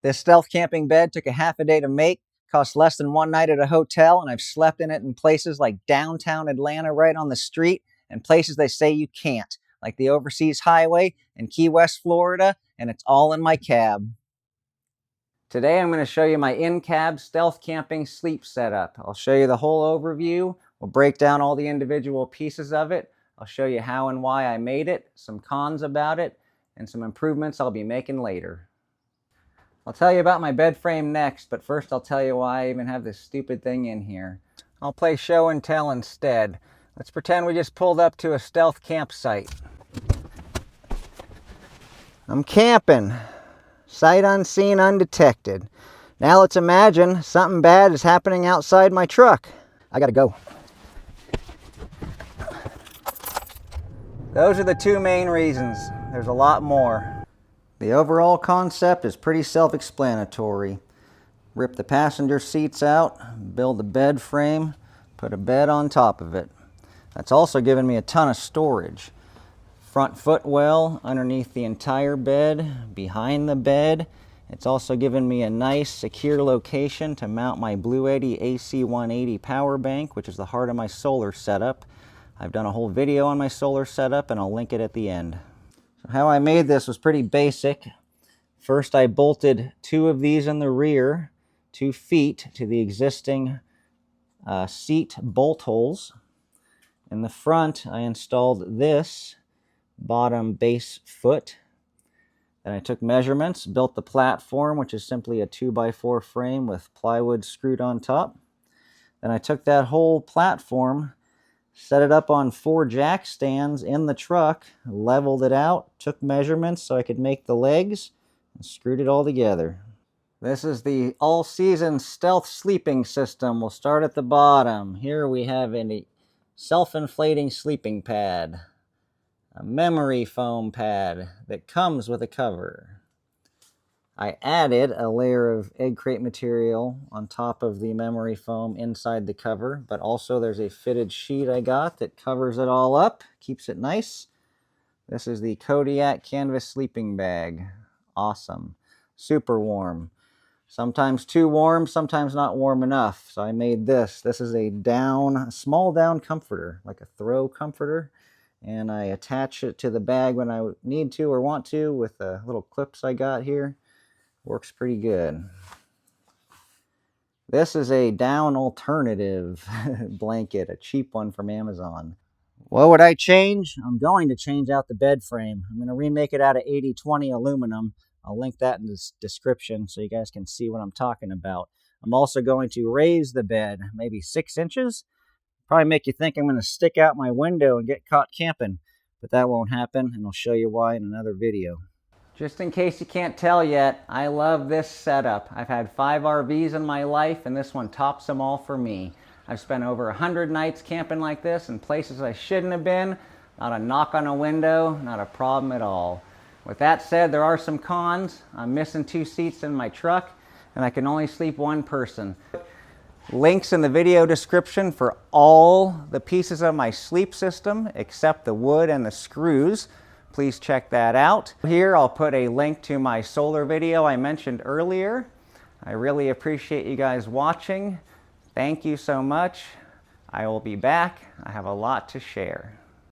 This stealth camping bed took a half a day to make, cost less than one night at a hotel, and I've slept in it in places like downtown Atlanta right on the street and places they say you can't, like the Overseas Highway in Key West, Florida, and it's all in my cab. Today I'm going to show you my in-cab stealth camping sleep setup. I'll show you the whole overview. We'll break down all the individual pieces of it. I'll show you how and why I made it, some cons about it, and some improvements I'll be making later. I'll tell you about my bed frame next, but first I'll tell you why I even have this stupid thing in here. I'll play show and tell instead. Let's pretend we just pulled up to a stealth campsite. I'm camping. Sight unseen, undetected. Now let's imagine something bad is happening outside my truck. I gotta go. Those are the two main reasons. There's a lot more. The overall concept is pretty self-explanatory. Rip the passenger seats out, build a bed frame, put a bed on top of it. That's also given me a ton of storage. Front footwell underneath the entire bed, behind the bed. It's also given me a nice secure location to mount my Blue Eddy AC180 power bank, which is the heart of my solar setup. I've done a whole video on my solar setup and I'll link it at the end. So how I made this was pretty basic. First I bolted two of these in the rear, 2 feet to the existing seat bolt holes. In the front I installed this bottom base foot. Then I took measurements, built the platform, which is simply a 2x4 frame with plywood screwed on top. Then I took that whole platform, set it up on 4 jack stands in the truck, leveled it out, took measurements so I could make the legs, and screwed it all together. This is the all-season stealth sleeping system. We'll start at the bottom. Here we have a self-inflating sleeping pad, a memory foam pad that comes with a cover. I added a layer of egg crate material on top of the memory foam inside the cover, but also there's a fitted sheet I got that covers it all up, keeps it nice. This is the Kodiak Canvas sleeping bag. Awesome. Super warm. Sometimes too warm, sometimes not warm enough. So I made this. This is a small down comforter, like a throw comforter. And I attach it to the bag when I need to or want to with the little clips I got here. Works pretty good. This is a down alternative blanket, a cheap one from Amazon. What would I change? I'm going to change out the bed frame. I'm going to remake it out of 80/20 aluminum. I'll link that in the description so you guys can see what I'm talking about. I'm also going to raise the bed, maybe 6 inches. Probably make you think I'm going to stick out my window and get caught camping, but that won't happen, and I'll show you why in another video. Just in case you can't tell yet, I love this setup. I've had 5 RVs in my life, and this one tops them all for me. I've spent over 100 nights camping like this in places I shouldn't have been. Not a knock on a window, not a problem at all. With that said, there are some cons. I'm missing 2 seats in my truck, and I can only sleep 1 person. Links in the video description for all the pieces of my sleep system, except the wood and the screws. Please check that out. Here I'll put a link to my solar video I mentioned earlier. I really appreciate you guys watching. Thank you so much. I will be back. I have a lot to share.